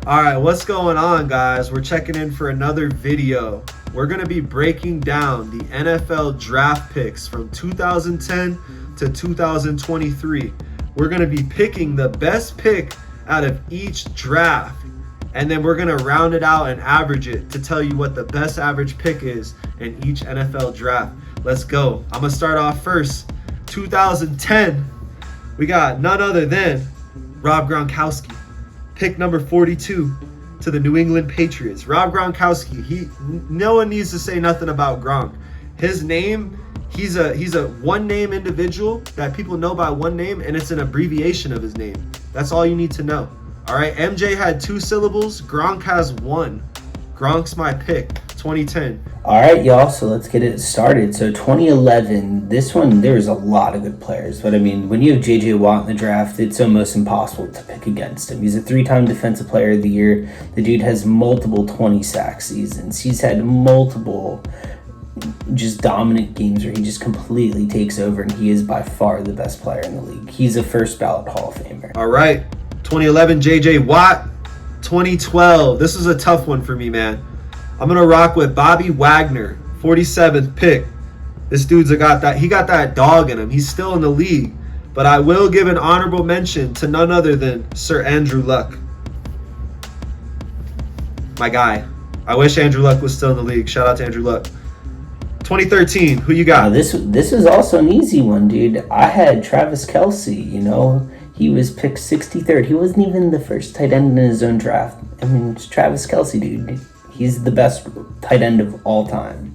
All right, what's going on, guys? We're checking in for another video. We're going to be breaking down the NFL draft picks from 2010 to 2023. We're going to be picking the best pick out of each draft, and then we're going to round it out and average it to tell you what the best average pick is in each NFL draft. Let's go. I'm going to start off first. 2010, we got none other than Rob Gronkowski. Pick number 42 to the New England Patriots. Rob Gronkowski. No one needs to say nothing about Gronk. His name, he's a one name individual that people know by one name, and it's an abbreviation of his name. That's all you need to know. All right, MJ had 2 syllables. Gronk has 1. Gronk's my pick. 2010. All right, y'all, so let's get it started. So 2011, this one, there's a lot of good players. But, I mean, when you have J.J. Watt in the draft, it's almost impossible to pick against him. He's a 3-time Defensive Player of the Year. The dude has multiple 20-sack seasons. He's had multiple just dominant games where he just completely takes over, and he is by far the best player in the league. He's a first-ballot Hall of Famer. All right, 2011, J.J. Watt. 2012, this is a tough one for me, man. I'm going to rock with Bobby Wagner, 47th pick. This dude's got that dog in him. He's still in the league. But I will give an honorable mention to none other than Sir Andrew Luck. My guy. I wish Andrew Luck was still in the league. Shout out to Andrew Luck. 2013, who you got? This is also an easy one, dude. I had Travis Kelce, He was picked 63rd. He wasn't even the first tight end in his own draft. I mean, it's Travis Kelce, dude. He's the best tight end of all time.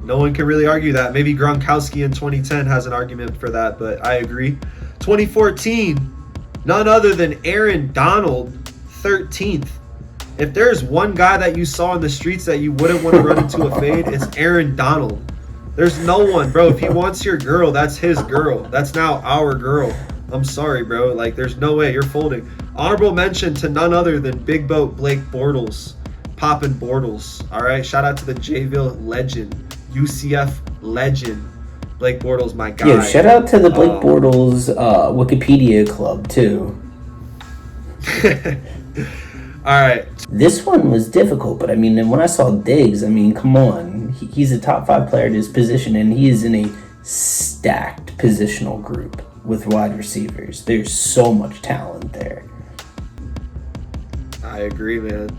No one can really argue that. Maybe Gronkowski in 2010 has an argument for that, but I agree. 2014, none other than Aaron Donald, 13th. If there's one guy that you saw in the streets that you wouldn't want to run into a fade, it's Aaron Donald. There's no one, bro. If he wants your girl, that's his girl. That's now our girl. I'm sorry, bro. There's no way. You're folding. Honorable mention to none other than Big Boat Blake Bortles. Poppin' Bortles. All right. Shout out to the Jayville legend, UCF legend, Blake Bortles, my guy. Yeah, shout out to the Blake Bortles Wikipedia club too. All right. This one was difficult, but I mean, when I saw Diggs, I mean, come on, he's a top 5 player at his position, and he is in a stacked positional group with wide receivers. There's so much talent there. I agree, man.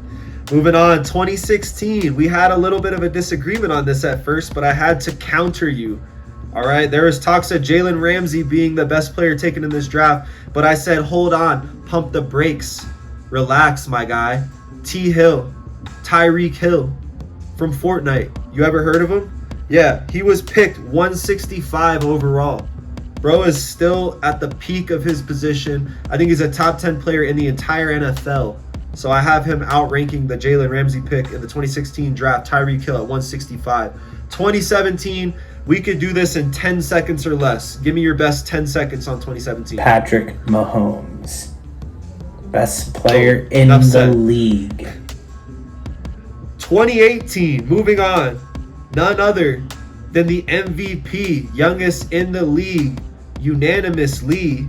Moving on, 2016. We had a little bit of a disagreement on this at first, but I had to counter you. All right, there was talks of Jalen Ramsey being the best player taken in this draft, but I said, hold on, pump the brakes. Relax, my guy. T. Hill, Tyreek Hill from Fortnite. You ever heard of him? Yeah, he was picked 165 overall. Bro is still at the peak of his position. I think he's a top 10 player in the entire NFL. So I have him outranking the Jalen Ramsey pick in the 2016 draft, Tyreek Hill at 165. 2017, we could do this in 10 seconds or less. Give me your best 10 seconds on 2017. Patrick Mahomes. Best player in the league. 2018, moving on. None other than the MVP, youngest in the league, unanimously,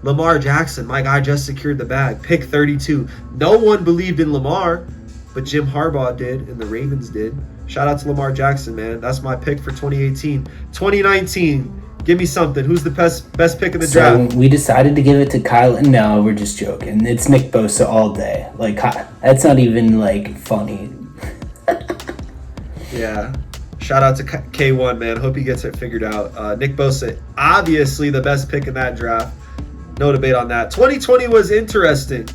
Lamar Jackson. My guy just secured the bag. Pick 32. No one believed in Lamar, but Jim Harbaugh did, and the Ravens did. Shout out to Lamar Jackson, man. That's my pick for 2018. 2019, give me something. Who's the best pick in the draft? So we decided to give it to Kyle. No, we're just joking. It's Nick Bosa all day. That's not even, funny. Yeah. Shout out to K1, man. Hope he gets it figured out. Nick Bosa, obviously the best pick in that draft. No debate on that. 2020 was interesting,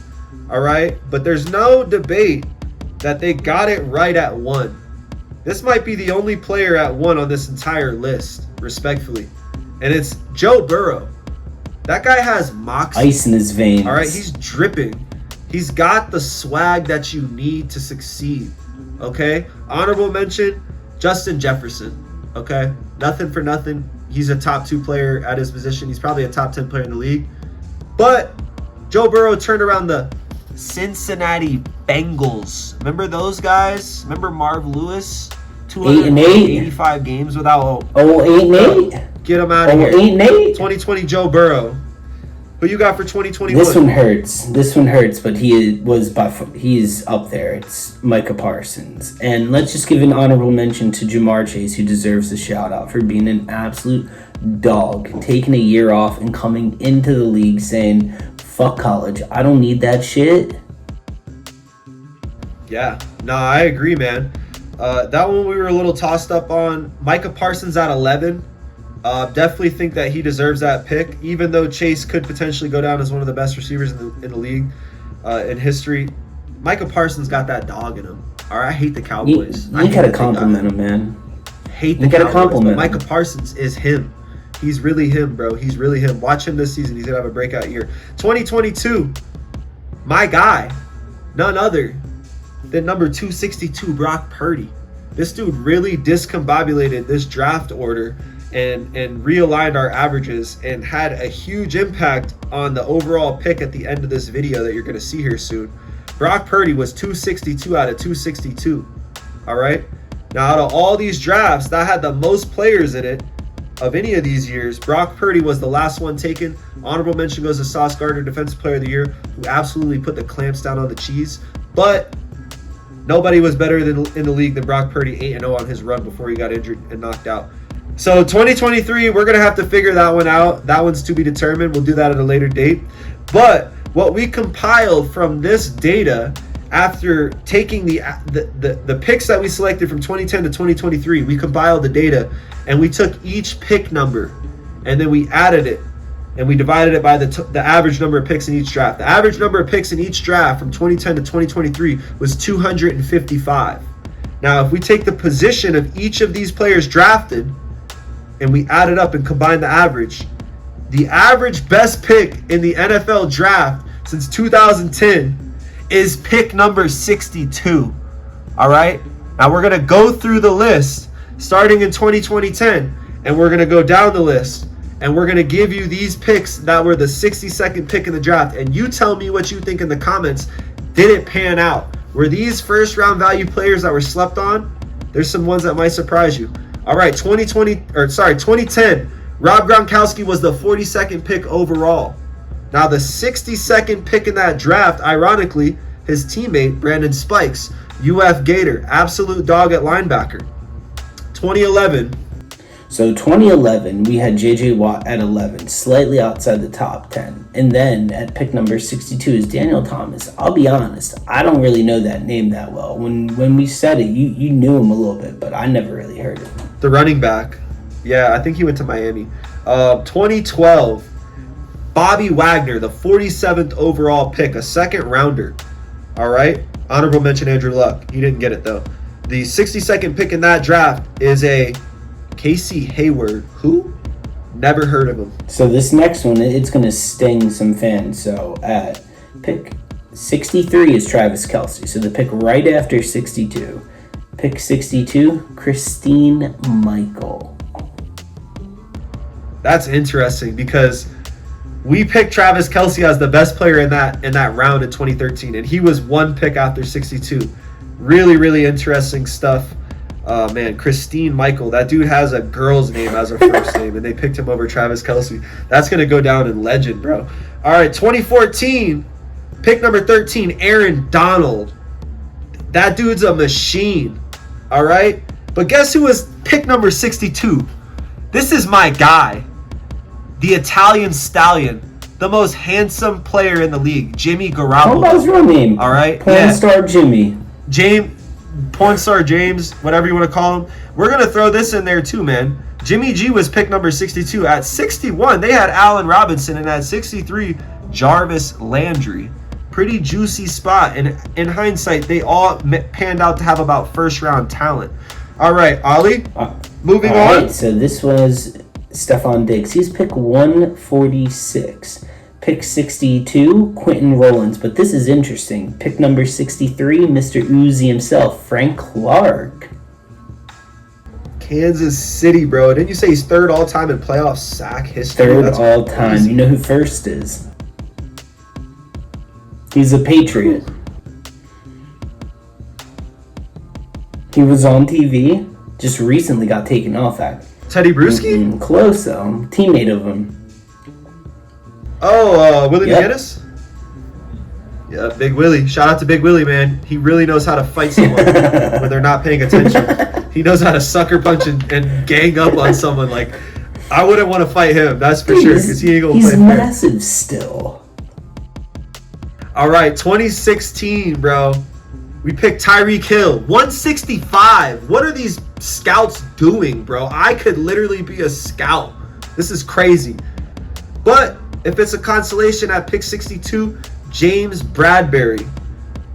all right? But there's no debate that they got it right at 1. This might be the only player at 1 on this entire list, respectfully. And it's Joe Burrow. That guy has moxie. Ice in his veins. All right, he's dripping. He's got the swag that you need to succeed, okay? Honorable mention, Justin Jefferson, okay? Nothing for nothing. He's a top 2 player at his position. He's probably a top 10 player in the league. But Joe Burrow turned around the Cincinnati Bengals. Remember those guys? Remember Marv Lewis? 285 games without... 8-8? Get him out of here. 8-8? 2020 Joe Burrow. Who you got for 2021? This one hurts. This one hurts, but he's up there. It's Micah Parsons. And let's just give an honorable mention to Jamar Chase, who deserves a shout out for being an absolute dog, taking a year off and coming into the league saying, fuck college, I don't need that shit. Yeah, no, I agree, man. That one we were a little tossed up on. Micah Parsons at 11. Definitely think that he deserves that pick, even though Chase could potentially go down as one of the best receivers in the league in history. Micah Parsons got that dog in him. All right, I hate the Cowboys. You gotta compliment him, man. Hate the Cowboys, but Micah Parsons is him. He's really him, bro. He's really him. Watch him this season. He's gonna have a breakout year. 2022, my guy, none other than number 262, Brock Purdy. This dude really discombobulated this draft order and realigned our averages and had a huge impact on the overall pick at the end of this video that you're going to see here soon. Brock Purdy was 262 out of 262. All right. Now, out of all these drafts that had the most players in it of any of these years, Brock Purdy was the last one taken. Honorable mention goes to Sauce Gardner, Defensive Player of the Year, who absolutely put the clamps down on the cheese. But nobody was better in the league than Brock Purdy, 8-0 on his run before he got injured and knocked out. So 2023, we're going to have to figure that one out. That one's to be determined. We'll do that at a later date. But what we compiled from this data after taking the picks that we selected from 2010 to 2023, we compiled the data and we took each pick number and then we added it and we divided it by the average number of picks in each draft. The average number of picks in each draft from 2010 to 2023 was 255. Now, if we take the position of each of these players drafted and we add it up and combine the average best pick in the NFL draft since 2010 is pick number 62. All right? Now, we're going to go through the list starting in 2010, and we're going to go down the list, and we're going to give you these picks that were the 62nd pick in the draft, and you tell me what you think in the comments. Did it pan out? Were these first-round value players that were slept on? There's some ones that might surprise you. All right, 2010, Rob Gronkowski was the 42nd pick overall. Now, the 62nd pick in that draft, ironically, his teammate, Brandon Spikes, UF Gator, absolute dog at linebacker. 2011. So 2011, we had J.J. Watt at 11, slightly outside the top 10. And then at pick number 62 is Daniel Thomas. I'll be honest, I don't really know that name that well. When we said it, you knew him a little bit, but I never really heard of him. The running back. Yeah, I think he went to Miami. 2012, Bobby Wagner, the 47th overall pick, a second rounder. All right. Honorable mention Andrew Luck. He didn't get it, though. The 62nd pick in that draft is a Casey Hayward. Who? Never heard of him. So this next one, it's going to sting some fans. So at pick 63 is Travis Kelce. So the pick right after 62. Pick 62, Christine Michael. That's interesting because we picked Travis Kelce as the best player in that round in 2013, and he was one pick after 62. Really, really interesting stuff. Man, Christine Michael, that dude has a girl's name as a first name, and they picked him over Travis Kelce. That's going to go down in legend, bro. All right, 2014, pick number 13, Aaron Donald. That dude's a machine, all right? But guess who was pick number 62? This is my guy, the Italian stallion, the most handsome player in the league, Jimmy Garoppolo. What was your name? All right? Porn star Jimmy. Porn star James, whatever you want to call him. We're going to throw this in there too, man. Jimmy G was pick number 62. At 61, they had Allen Robinson, and at 63, Jarvis Landry. Pretty juicy spot. And in hindsight, they all panned out to have about first-round talent. All right, Ollie, moving on. All right, so this was Stephon Diggs. He's pick 146. Pick 62, Quentin Rollins. But this is interesting. Pick number 63, Mr. Uzi himself, Frank Clark. Kansas City, bro. Didn't you say he's third all-time in playoff sack history? Third all-time. Crazy. You know who first is? He's a Patriot. He was on TV. Just recently got taken off. Teddy Bruschi? Close, though. Teammate of him. Oh, Willie Yep. McGinnis? Yeah, Big Willie. Shout out to Big Willie, man. He really knows how to fight someone when they're not paying attention. He knows how to sucker punch and gang up on someone. Like, I wouldn't want to fight him, that's for sure, because he ain't going to play He's fair. massive still. All right, 2016, bro. We picked Tyreek Hill, 165. What are these scouts doing, bro? I could literally be a scout. This is crazy. But if it's a consolation at pick 62, James Bradbury.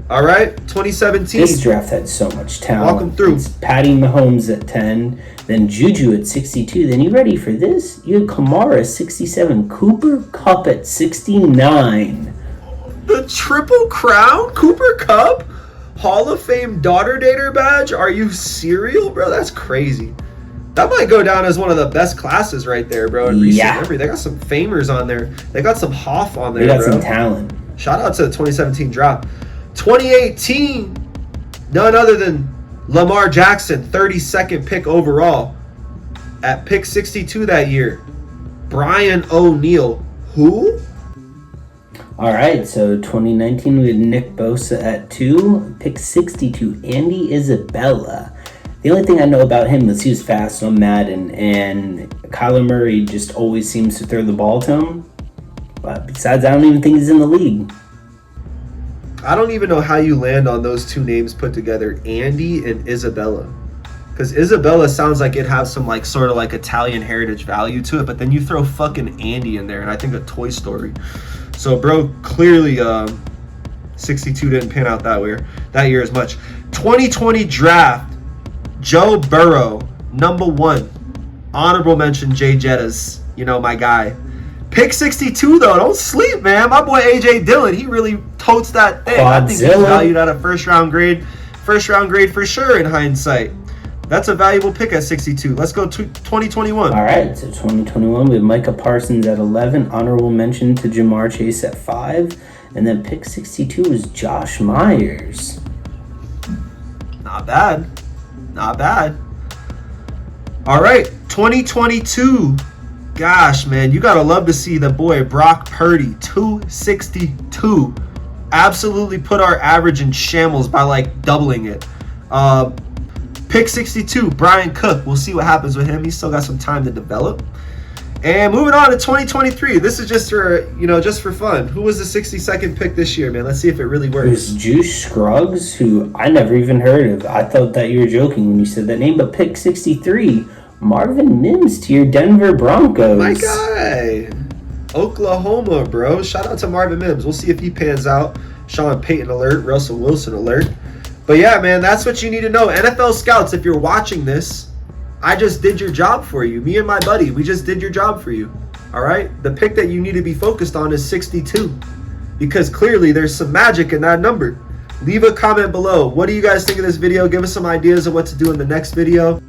All right, 2017. This draft had so much talent. Walk 'em through. It's Patty Mahomes at 10, then Juju at 62. Then you ready for this? You had Kamara 67, Cooper Kupp at 69. The Triple Crown? Cooper Kupp? Hall of Fame daughter dater badge? Are you serial, bro? That's crazy. That might go down as one of the best classes right there, bro. In recent memory. They got some famers on there. They got some Hoff on there, They got bro. some talent. Shout out to the 2017 draft. 2018, none other than Lamar Jackson, 32nd pick overall. At pick 62 that year, Brian O'Neill. Who? All right, so 2019 we had Nick Bosa at 2, pick 62, Andy Isabella. The only thing I know about him is he was fast on Madden, and Kyler Murray just always seems to throw the ball to him. But besides, I don't even think he's in the league. I don't even know how you land on those two names put together, Andy and Isabella. Because Isabella sounds like it has some like sort of like Italian heritage value to it, but then you throw fucking Andy in there, and I think a Toy Story. So, bro, clearly 62 didn't pan out that year as much. 2020 draft, Joe Burrow, number 1. Honorable mention, Jay Jettas, you know, my guy. Pick 62, though. Don't sleep, man. My boy A.J. Dillon, he really totes that thing. I think he's valued at a first-round grade. First-round grade for sure in hindsight. That's a valuable pick at 62. Let's go to 2021. All right, so 2021, we have Micah Parsons at 11, honorable mention to Jamar Chase at 5, and then pick 62 is Josh Myers. Not bad. Not bad. All right, 2022. Gosh, man, you got to love to see the boy Brock Purdy, 262. Absolutely put our average in shambles by, like, doubling it. Pick 62, Brian Cook. We'll see what happens with him. He's still got some time to develop. And moving on to 2023. This is just for, just for fun. Who was the 62nd pick this year, man? Let's see if it really It works. was Juice Scruggs, who I never even heard of. I thought that you were joking when you said that name, but pick 63, Marvin Mims to your Denver Broncos. My guy. Oklahoma, bro. Shout out to Marvin Mims. We'll see if he pans out. Sean Payton alert. Russell Wilson alert. But yeah, man, that's what you need to know. NFL scouts, if you're watching this, I just did your job for you. Me and my buddy, we just did your job for you. All right? The pick that you need to be focused on is 62. Because clearly there's some magic in that number. Leave a comment below. What do you guys think of this video? Give us some ideas of what to do in the next video.